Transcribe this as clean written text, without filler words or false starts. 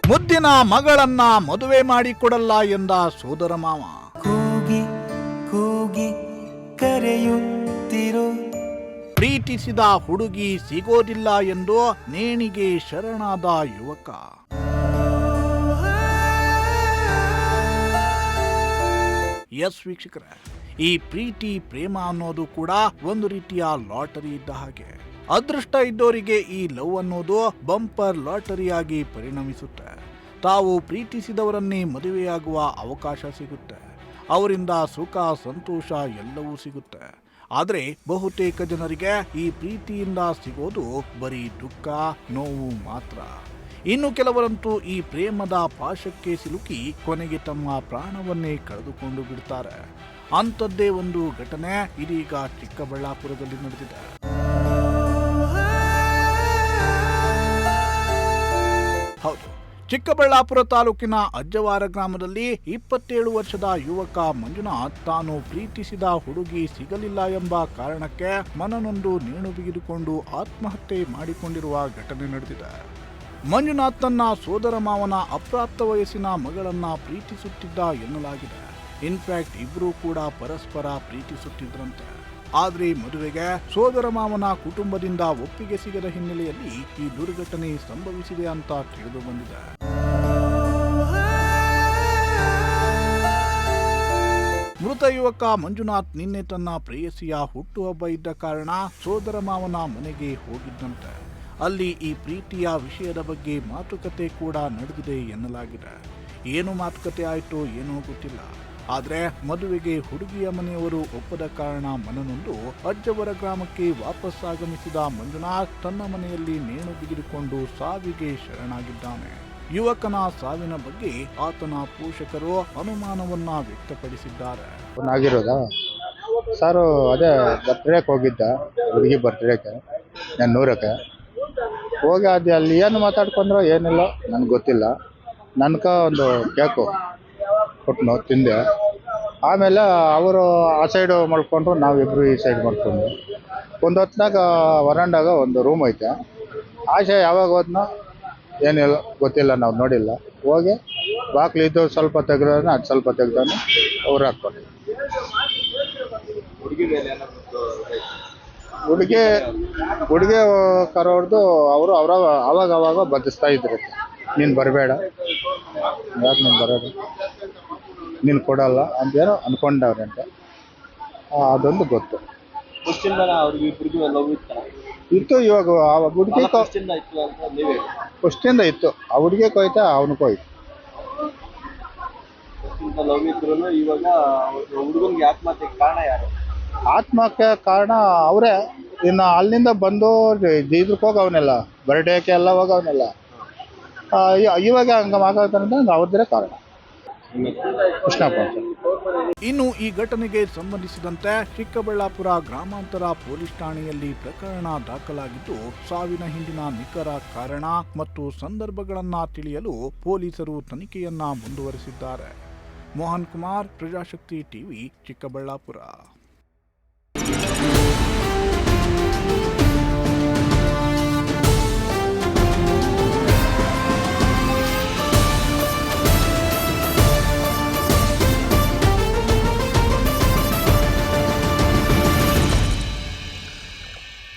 ಮುದ್ದಿನ ಮಗಳನ್ನ ಮದುವೆ ಮಾಡಿಕೊಡಲ್ಲ ಎಂದ ಸೋದರ ಮಾವ. ಕೂಗಿ ಕೂಗಿ ಕರೆಯುತ್ತಿರೋ ಪ್ರೀತಿಸಿದ ಹುಡುಗಿ ಸಿಗೋದಿಲ್ಲ ಎಂದು ನೇಣಿಗೆ ಶರಣಾದ ಯುವಕ. ಎಸ್ ವೀಕ್ಷಕರೇ, ಈ ಪ್ರೀತಿ ಪ್ರೇಮ ಅನ್ನೋದು ಕೂಡ ಒಂದು ರೀತಿಯ ಲಾಟರಿ ಇದ್ದ ಹಾಗೆ. ಅದೃಷ್ಟ ಇದ್ದವರಿಗೆ ಈ ಲವ್ ಅನ್ನೋದು ಬಂಪರ್ ಲಾಟರಿಯಾಗಿ ಪರಿಣಮಿಸುತ್ತೆ. ತಾವು ಪ್ರೀತಿಸಿದವರನ್ನೇ ಮದುವೆಯಾಗುವ ಅವಕಾಶ ಸಿಗುತ್ತೆ. ಅವರಿಂದ ಸುಖ ಸಂತೋಷ ಎಲ್ಲವೂ ಸಿಗುತ್ತೆ. ಆದರೆ ಬಹುತೇಕ ಜನರಿಗೆ ಈ ಪ್ರೀತಿಯಿಂದ ಸಿಗೋದು ಬರೀ ದುಃಖ ನೋವು ಮಾತ್ರ. ಇನ್ನು ಕೆಲವರಂತೂ ಈ ಪ್ರೇಮದ ಪಾಶಕ್ಕೆ ಸಿಲುಕಿ ಕೊನೆಗೆ ತಮ್ಮ ಪ್ರಾಣವನ್ನೇ ಕಳೆದುಕೊಂಡು ಬಿಡ್ತಾರೆ. ಅಂಥದ್ದೇ ಒಂದು ಘಟನೆ ಇದೀಗ ಚಿಕ್ಕಬಳ್ಳಾಪುರದಲ್ಲಿ ನಡೆದಿದೆ. ಹೌದು, ಚಿಕ್ಕಬಳ್ಳಾಪುರ ತಾಲೂಕಿನ ಅಜ್ಜವಾರ ಗ್ರಾಮದಲ್ಲಿ 27 ವರ್ಷದ ಯುವಕ ಮಂಜುನಾಥ್ ತಾನು ಪ್ರೀತಿಸಿದ ಹುಡುಗಿ ಸಿಗಲಿಲ್ಲ ಎಂಬ ಕಾರಣಕ್ಕೆ ಮನನೊಂದು ನೇಣು ಬಿಗಿದುಕೊಂಡು ಆತ್ಮಹತ್ಯೆ ಮಾಡಿಕೊಂಡಿರುವ ಘಟನೆ ನಡೆದಿದೆ. ಮಂಜುನಾಥ್ ತನ್ನ ಸೋದರ ಮಾವನ ಅಪ್ರಾಪ್ತ ವಯಸ್ಸಿನ ಮಗಳನ್ನ ಪ್ರೀತಿಸುತ್ತಿದ್ದ ಎನ್ನಲಾಗಿದೆ. ಇನ್ಫ್ಯಾಕ್ಟ್ ಇಬ್ಬರೂ ಕೂಡ ಪರಸ್ಪರ ಪ್ರೀತಿಸುತ್ತಿದ್ರಂತೆ. ಆದ್ರೆ ಮದುವೆಗೆ ಸೋದರ ಮಾವನ ಕುಟುಂಬದಿಂದ ಒಪ್ಪಿಗೆ ಸಿಗದ ಹಿನ್ನೆಲೆಯಲ್ಲಿ ಈ ದುರ್ಘಟನೆ ಸಂಭವಿಸಿದೆ ಅಂತ ತಿಳಿದು ಬಂದಿದೆ. ಮೃತ ಯುವಕ ಮಂಜುನಾಥ್ ನಿನ್ನೆ ತನ್ನ ಪ್ರೇಯಸಿಯ ಹುಟ್ಟುಹಬ್ಬ ಇದ್ದ ಕಾರಣ ಸೋದರ ಮಾವನ ಮನೆಗೆ ಹೋಗಿದ್ದಂತೆ. ಅಲ್ಲಿ ಈ ಪ್ರೀತಿಯ ವಿಷಯದ ಬಗ್ಗೆ ಮಾತುಕತೆ ಕೂಡ ನಡೆದಿದೆ ಎನ್ನಲಾಗಿದೆ. ಏನು ಮಾತುಕತೆ ಆಯ್ತೋ ಏನೋ ಗೊತ್ತಿಲ್ಲ. ಆದರೆ ಮದುವೆಗೆ ಹುಡುಗಿಯ ಮನೆಯವರು ಒಪ್ಪದ ಕಾರಣ ಮನನೊಂದು ಅಜ್ಜವರ ಗ್ರಾಮಕ್ಕೆ ವಾಪಸ್ ಆಗಮಿಸಿದ ಮಂಜುನಾಥ್ ತನ್ನ ಮನೆಯಲ್ಲಿ ನೇಣು ಬಿಗಿದುಕೊಂಡು ಸಾವಿಗೆ ಶರಣಾಗಿದ್ದಾನೆ. ಯುವಕನ ಸಾವಿನ ಬಗ್ಗೆ ಆತನ ಪೋಷಕರು ಅನುಮಾನವನ್ನ ವ್ಯಕ್ತಪಡಿಸಿದ್ದಾರೆ. ಸರ್ ಅದೇ ಬರ್ತ್ಡೇಗೆ ಹೋಗಿದ್ದ, ಹುಡುಗಿ ಬರ್ತ್ಡೇಗೆ ನಾನು 100ಕ್ಕೆ ಹೋಗಿ ಅದು ಅಲ್ಲಿ ಏನು ಮಾತಾಡ್ಕೊಂಡ್ರೋ ಏನಿಲ್ಲ ನನಗೆ ಗೊತ್ತಿಲ್ಲ. ನನ್ಕ ಒಂದು ಕೇಕು ಕೊಟ್ಟನು, ತಿಂದೆ. ಆಮೇಲೆ ಅವರು ಆ ಸೈಡು ಮಾಡ್ಕೊಂಡ್ರು, ನಾವಿಬ್ಬರು ಈ ಸೈಡ್ ಮಾಡ್ಕೊಂಡು ಒಂದು ಹೊತ್ತಿನಾಗ ವರಾಂಡಾಗ ಒಂದು ರೂಮ್ ಐತೆ. ಆಶೆ ಯಾವಾಗ ಹೋದ್ನೋ ಏನಿಲ್ಲ ಗೊತ್ತಿಲ್ಲ, ನಾವು ನೋಡಿಲ್ಲ. ಹೋಗಿ ಬಾಕ್ಲಿದ್ದು ಸ್ವಲ್ಪ ತೆಗ್ದಾನೆ, ಅದು ಸ್ವಲ್ಪ ತೆಗ್ದಾನೆ ಅವ್ರು ಹಾಕ್ಕೊಂಡು ಹುಡುಗಿ ಕರೋರ್ದು ಅವರು ಅವಾಗ ಬದಿಸ್ತಾ ಇದ್ರು. ನೀನು ಬರಬೇಡ, ಯಾಕೆ ನೀನು ಬರೋದು, ನೀನು ಕೊಡಲ್ಲ ಅಂತೇನೋ ಅನ್ಕೊಂಡವ್ರೆ ಅಂತ ಅದೊಂದು ಗೊತ್ತು. ಇತ್ತು. ಇವಾಗ ಆ ಹುಡುಗಿ ಫಸ್ಟಿಂದ ಇತ್ತು. ಆ ಹುಡುಗಿ ಹೋಯ್ತಾ ಅವನಿಗೆ ಹೋಯ್ತು. ಆತ್ಮಹತ್ಯೆ ಕಾರಣ ಅವರೇ. ಇನ್ನು ಅಲ್ಲಿಂದ ಬಂದು ಇದಕ್ಕೆ ಹೋಗವನೆಲ್ಲ, ಬರ್ಡೇಕ್ಕೆ ಎಲ್ಲ ಹೋಗವನೆಲ್ಲ. ಇವಾಗ ಹಂಗ ಮಾತಾಡ್ತಾನೆ ಅವ್ರದ್ದೇ ಕಾರಣ. ಇನ್ನು ಈ ಘಟನೆಗೆ ಸಂಬಂಧಿಸಿದಂತೆ ಚಿಕ್ಕಬಳ್ಳಾಪುರ ಗ್ರಾಮಾಂತರ ಪೊಲೀಸ್ ಠಾಣೆಯಲ್ಲಿ ಪ್ರಕರಣ ದಾಖಲಾಗಿದ್ದು, ಸಾವಿನ ಹಿಂದಿನ ನಿಖರ ಕಾರಣ ಮತ್ತು ಸಂದರ್ಭಗಳನ್ನ ತಿಳಿಯಲು ಪೊಲೀಸರು ತನಿಖೆಯನ್ನ ಮುಂದುವರೆಸಿದ್ದಾರೆ. ಮೋಹನ್ ಕುಮಾರ್, ಪ್ರಜಾಶಕ್ತಿ ಟಿವಿ, ಚಿಕ್ಕಬಳ್ಳಾಪುರ.